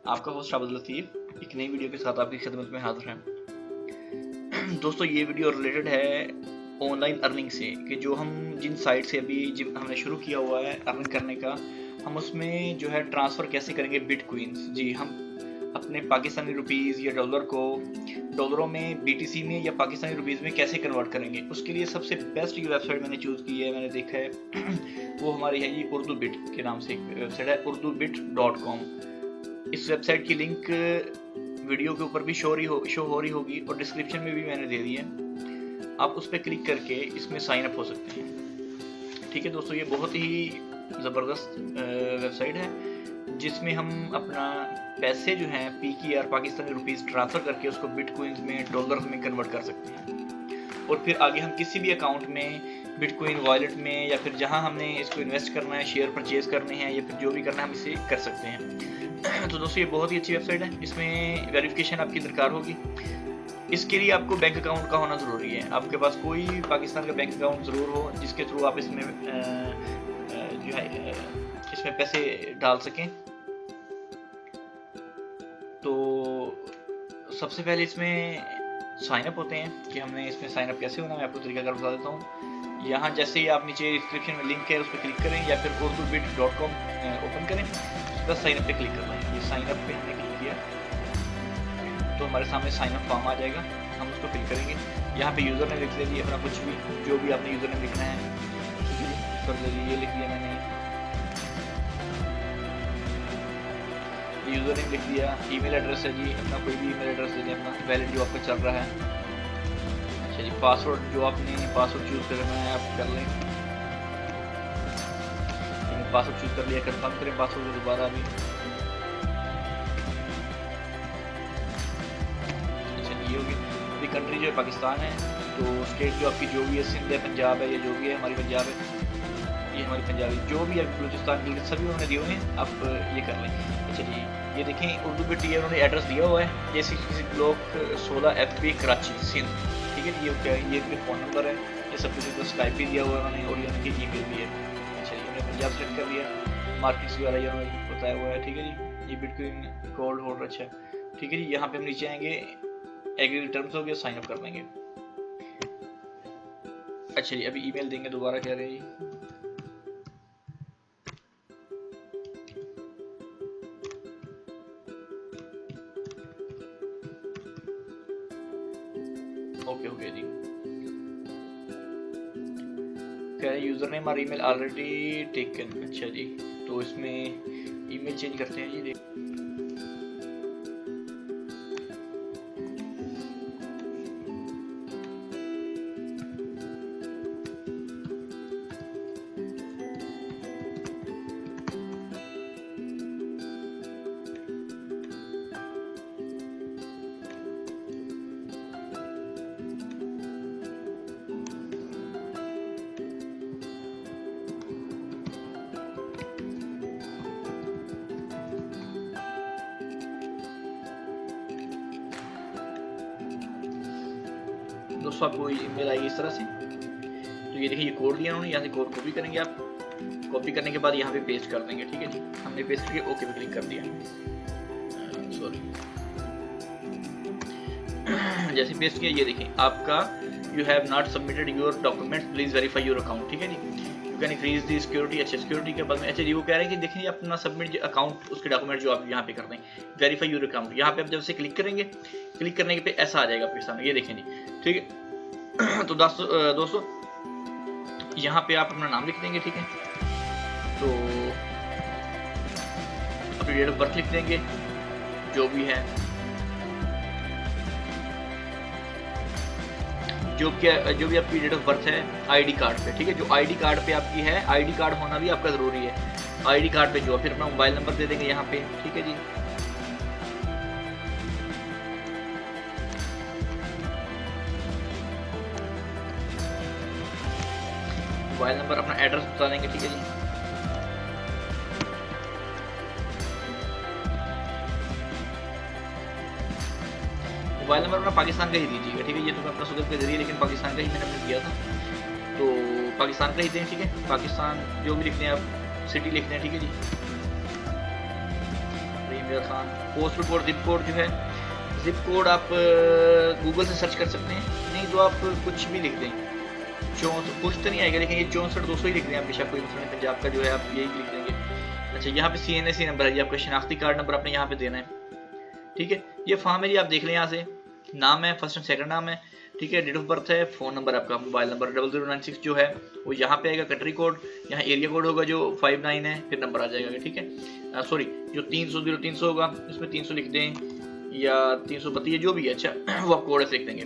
आपका होस्ट अब्दुल लतीफ़ एक नई वीडियो के साथ आपकी खिदमत में हाजिर हैं। दोस्तों ये वीडियो रिलेटेड है ऑनलाइन अर्निंग से कि जो हम जिन साइट से अभी हमने शुरू किया हुआ है अर्निंग करने का, हम उसमें जो है ट्रांसफ़र कैसे करेंगे बिटकॉइंस। जी, हम अपने पाकिस्तानी रुपीज़ या डॉलर को डॉलरों में BTC में या पाकिस्तानी रुपीज़ में कैसे कन्वर्ट करेंगे। उसके लिए सबसे बेस्ट ये वेबसाइट मैंने चूज़ की है, मैंने देखा है वो हमारी है ये उर्दू बिट के नाम से एक वेबसाइट है, urdubit.com। इस वेबसाइट की लिंक वीडियो के ऊपर भी शो हो रही होगी और डिस्क्रिप्शन में भी मैंने दे दी है। आप उस पर क्लिक करके इसमें साइन अप हो सकते हैं। ठीक है दोस्तों, ये बहुत ही ज़बरदस्त वेबसाइट है जिसमें हम अपना पैसे जो हैं PKR पाकिस्तानी रुपीज़ ट्रांसफ़र करके उसको बिटकॉइंस में डॉलर्स में कन्वर्ट कर सकते हैं और फिर आगे हम किसी भी अकाउंट में बिटकॉइन वॉलेट में या फिर जहां हमने इसको इन्वेस्ट करना है, शेयर परचेज करने हैं या फिर जो भी करना है हम इसे कर सकते हैं। तो दोस्तों ये बहुत ही अच्छी वेबसाइट है, इसमें वेरिफिकेशन आपकी दरकार होगी। इसके लिए आपको बैंक अकाउंट का होना ज़रूरी है। आपके पास कोई पाकिस्तान का बैंक अकाउंट ज़रूर हो जिसके थ्रू आप इसमें जो है इसमें पैसे डाल सकें। तो सबसे पहले इसमें साइन अप होते हैं कि हमने इसमें साइन अप कैसे होना है, मैं आपको तरीका बता देता हूँ। यहाँ जैसे ही आप नीचे डिस्क्रिप्शन में लिंक है उस पर क्लिक करें या फिर urdubit.com ओपन करें, उसके बाद साइन अप पे क्लिक करना है। ये साइन अप पे हमने क्लिक किया तो हमारे सामने साइन अप फॉर्म आ जाएगा, हम उसको फिल करेंगे। यहाँ पे यूज़र ने लिख लीजिए अपना कुछ भी, जो भी आपने यूज़र ने लिखना है, कर लीजिए। ये लिख दिया मैंने, यूज़र नेम लिख दिया। ईमेल एड्रेस है जी, अपना कोई भी ईमेल एड्रेस दे दें अपना वैलिड जो आपका चल रहा है। अच्छा जी, पासवर्ड जो आपने पासवर्ड चूज़ करना है आप कर लें। पासवर्ड चूज़ कर लिया, कंफर्म करें पासवर्ड दोबारा अभी। अच्छा ये होगी। अभी कंट्री जो है पाकिस्तान है, तो स्टेट जो आपकी जो भी है, सिंध है, पंजाब है, या जो भी है हमारी पंजाब है, ये हमारी पंजाबी जो भी है, बलूचिस्तान के सभी उन्होंने दिए हुए हैं, आप ये कर लें। अच्छा जी, ये देखें उर्दू बिट ये उन्होंने एड्रेस दिया हुआ है, जैसे किसी ब्लॉक 16 FB कराची सिंध। ठीक है, ये क्या है, ये इनके फ़ोन नंबर है, ये सब कुछ स्काइप भी दिया हुआ है उन्होंने और उनकी ईमेल भी है। अच्छा जी, उन्होंने पंजाब सेलेक्ट कर लिया, मार्केट्स वगैरह ये उन्होंने बताया हुआ है। ठीक है जी, ये बिटकॉइन गोल्ड होल्डर। अच्छा ठीक है जी, यहाँ पे हम नीचे आएंगे, एग्री टर्म्स हो गया, साइन अप कर देंगे। अच्छा जी, अभी ईमेल देंगे दोबारा, कह रहे हैं ओके ओके जी। कह रहे यूज़र नेम और ईमेल ऑलरेडी टेकन। अच्छा जी, तो इसमें ईमेल चेंज करते हैं जी। दोस्तों आपको ईमेल आएगी इस तरह से। तो ये देखिए, ये कोड दिया उन्होंने, यहाँ से कोड कॉपी करेंगे आप। कॉपी करने के बाद यहाँ पे पेस्ट कर देंगे। ठीक है जी, हमने पेस्ट करके ओके पे क्लिक कर दिया। सॉरी, जैसे पेस्ट किया, ये देखिए आपका you have not submitted your document, please verify your account. ठीक है जी, you can increase the security. अच्छा, सिक्योरिटी के बाद में अच्छा जी वो कह रहे हैं कि देखिए अपना सबमिट अकाउंट, उसके डॉक्यूमेंट जो आप यहाँ पे कर दें, वेरीफाई योर अकाउंट। यहाँ पे आप जब से क्लिक करेंगे, क्लिक करने पे ऐसा आ जाएगा आपके सामने, ये देखें जी। ठीक है, तो दोस्तों यहाँ पे आप अपना नाम लिख देंगे। ठीक है, तो अपनी डेट ऑफ बर्थ लिख देंगे जो भी है, जो भी आपकी डेट ऑफ बर्थ है ID कार्ड पे। ठीक है, जो ID कार्ड पे आपकी है, ID कार्ड होना भी आपका ज़रूरी है। ID कार्ड पे जो है, फिर अपना मोबाइल नंबर दे देंगे यहाँ पे। ठीक है जी, मोबाइल नंबर, अपना एड्रेस बता देंगे। ठीक है जी, मोबाइल नंबर अपना पाकिस्तान का ही दीजिएगा। ठीक है, ये तो मैं अपना सूरत के जरिए, लेकिन पाकिस्तान का ही मैंने अपने दिया था, तो पाकिस्तान का ही दें। ठीक है, पाकिस्तान जो भी लिखते हैं आप, सिटी लिखते हैं। ठीक है जी, Rahim Khan. Postal code, zip code जो है, जिप कोड आप गूगल से सर्च कर सकते हैं, नहीं तो आप कुछ भी लिख दें, 64 कुछ तो नहीं आएगा, लेकिन ये 64-200 ही लिख दें आप, बेशक कोई मसला नहीं, पंजाब का जो है आप यही लिख देंगे। अच्छा, यहाँ पे CNSE नंबर है जी, आपका शनाख्ती कार्ड नंबर आपने यहाँ पे देना है, ठीक है। ये फॉर्म है जी, आप देख लें यहाँ से, नाम है, फर्स्ट एंड सेकंड नाम है, ठीक है, डेट ऑफ बर्थ है, फोन नंबर आपका, मोबाइल नंबर 0096 जो है वो यहाँ पे आएगा, कंट्री कोड, यहाँ एरिया कोड होगा जो 59 है, फिर नंबर आ जाएगा, ठीक है। सॉरी, जो 300 होगा उसमें 300 लिख दें या 332 जो भी है, अच्छा वो आप कोड ऐसे लिख देंगे।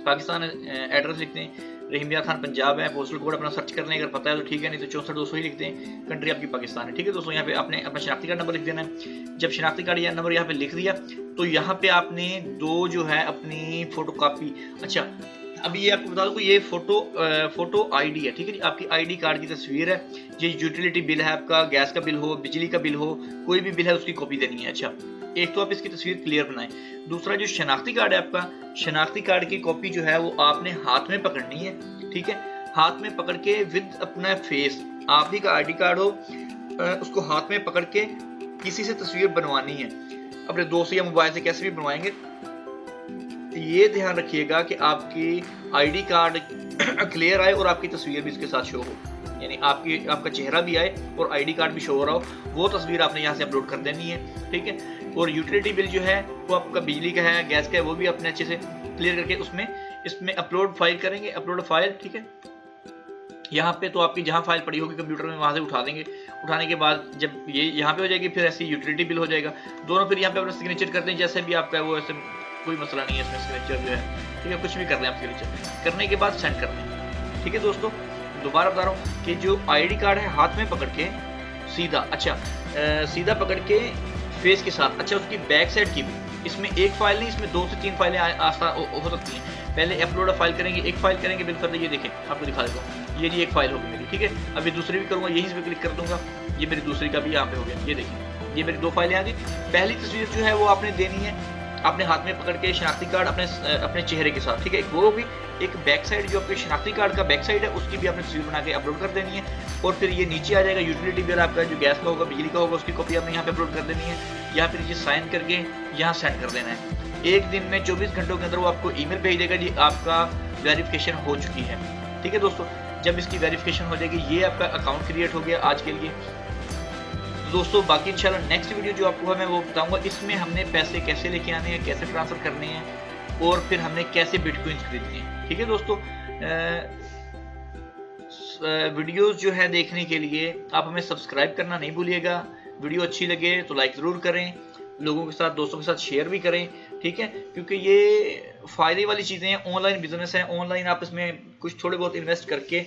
पाकिस्तान एड्रेस लिख दें, रहीम खान पंजाब है, पोस्टल कोड अपना सर्च कर लें, अगर पता है तो ठीक है, नहीं तो 64-200 ही लिख दें, कंट्री आपकी पाकिस्तान है, ठीक है दोस्तों। यहाँ पे आपने अपना शनाख्ती कार्ड नंबर लिख देना है। जब शनाख्ती कार्ड या नंबर यहाँ पे लिख दिया तो यहाँ पे आपने दो जो है अपनी फोटो कॉपी, अच्छा अभी ये आपको बता दूं कि ये फोटो आईडी है, ठीक है जी, आपकी आईडी कार्ड की तस्वीर है, ये यूटिलिटी बिल है आपका, गैस का बिल हो, बिजली का बिल हो, कोई भी बिल है उसकी कॉपी देनी है। अच्छा, एक तो आप इसकी तस्वीर क्लियर बनाएं, दूसरा जो शनाख्ती कार्ड है आपका, शनाख्ती कार्ड की कॉपी जो है वो आपने हाथ में पकड़नी है, ठीक है, हाथ में पकड़ के विद अपना फेस, आप ही का आईडी कार्ड हो उसको हाथ में पकड़ के किसी से तस्वीर बनवानी है, अपने दोस्त या मोबाइल से कैसे भी बनवाएंगे, ये ध्यान रखिएगा कि आपकी आईडी कार्ड क्लियर आए और आपकी तस्वीर भी इसके साथ शो हो, यानी आपका चेहरा भी आए और आईडी कार्ड भी शो हो रहा हो, वो तस्वीर आपने यहाँ से अपलोड कर देनी है, ठीक है। और यूटिलिटी बिल जो है वो आपका बिजली का है, गैस का है, वो भी अपने अच्छे से क्लियर करके इसमें अपलोड फाइल करेंगे, अपलोड फाइल, ठीक है। यहाँ पे तो आपकी जहाँ फाइल पड़ी होगी कंप्यूटर में वहाँ से उठा देंगे, उठाने के बाद जब ये यहाँ पे हो जाएगी फिर ऐसी यूटिलिटी बिल हो जाएगा, दोनों फिर यहाँ पे अपना सिग्नेचर करते हैं, जैसे भी आपका वो, ऐसे कोई मसला नहीं है इसमें, सिग्नेचर जो है, ठीक है, कुछ भी कर लें आप, सिग्नेचर करने के बाद सेंड कर दें, ठीक है दोस्तों। दोबारा बता रहा हूँ कि जो आईडी कार्ड है हाथ में पकड़ के सीधा, अच्छा सीधा पकड़ के फेस के साथ, अच्छा उसकी बैक साइड की भी, इसमें एक फाइल नहीं, इसमें 2 से 3 फाइलें हो सकती हैं। पहले अपलोड फाइल करेंगे, एक फाइल करेंगे, बिल्कुल ये देखें, आपको दिखा देता हूँ, ये जी एक फाइल होगी मेरी, ठीक है। अभी दूसरी भी करूँगा, यहीं से क्लिक कर दूंगा, ये मेरी दूसरी का भी यहाँ पे हो गया, ये देखिए, ये मेरी 2 फाइलें आ गई। पहली तस्वीर जो है वो आपने देनी है अपने हाथ में पकड़ के शनाख्ती कार्ड अपने चेहरे के साथ, ठीक है, वो भी एक बैक साइड जो आपके शनाख्ती कार्ड का बैक साइड है उसकी भी आपने तस्वीर बना के अपलोड कर देनी है। और फिर ये नीचे आ जाएगा यूटिलिटी बिल आपका, जो गैस का होगा, बिजली का होगा, उसकी कॉपी आपने यहाँ पे अपलोड कर देनी है, या फिर ये साइन करके यहाँ सेंड कर देना है। एक दिन में 24 घंटों के अंदर वो आपको ईमेल भेज देगा जी आपका वेरिफिकेशन हो चुकी है, ठीक है दोस्तों। जब इसकी वेरिफिकेशन हो जाएगी, ये आपका अकाउंट क्रिएट हो गया आज के लिए। दोस्तों बाकी इंशाल्लाह नेक्स्ट वीडियो जो आपको है मैं वो बताऊंगा, इसमें हमने पैसे कैसे लेके आने हैं, कैसे ट्रांसफर करने हैं, और फिर हमने कैसे बिटकॉइंस खरीदने हैं, ठीक है दोस्तों। वीडियोस जो है देखने के लिए आप हमें सब्सक्राइब करना नहीं भूलिएगा, वीडियो अच्छी लगे तो लाइक ज़रूर करें, लोगों के साथ, दोस्तों के साथ शेयर भी करें, ठीक है, क्योंकि ये फ़ायदे वाली चीज़ें हैं, ऑनलाइन बिजनेस है, ऑनलाइन आप इसमें कुछ थोड़े बहुत इन्वेस्ट करके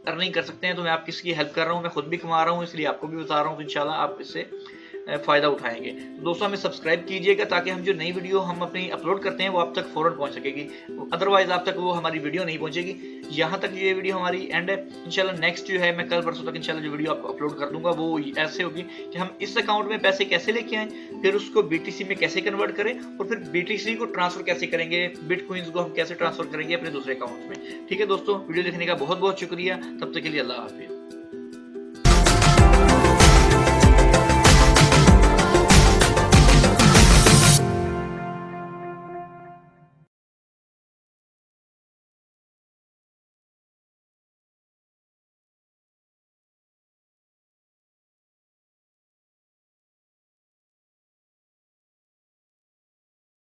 अर्निंग कर सकते हैं। तो मैं आप किसकी हेल्प कर रहा हूँ, मैं खुद भी कमा रहा हूँ, इसलिए आपको भी बता रहा हूँ, तो इंशाल्लाह आप इससे फ़ायदा उठाएंगे। तो दोस्तों हमें सब्सक्राइब कीजिएगा ताकि हम जो नई वीडियो हम अपनी अपलोड करते हैं वो आप तक फ़ौरन पहुँच सकेगी, अदरवाइज़ आप तक वो हमारी वीडियो नहीं पहुँचेगी। यहाँ तक ये वीडियो हमारी एंड है। इंशाल्लाह नेक्स्ट जो है मैं कल परसों तक इंशाल्लाह जो वीडियो अपलोड कर दूंगा वो ऐसे होगी कि हम इस अकाउंट में पैसे कैसे लेके आएँ, फिर उसको BTC में कैसे कन्वर्ट करें, और फिर BTC को ट्रांसफ़र कैसे करेंगे, बिटकॉइंस को हम कैसे ट्रांसफ़र करेंगे अपने दूसरे अकाउंट में। ठीक है दोस्तों, वीडियो देखने का बहुत बहुत शुक्रिया, तब तक के लिए अल्लाह हाफिज़।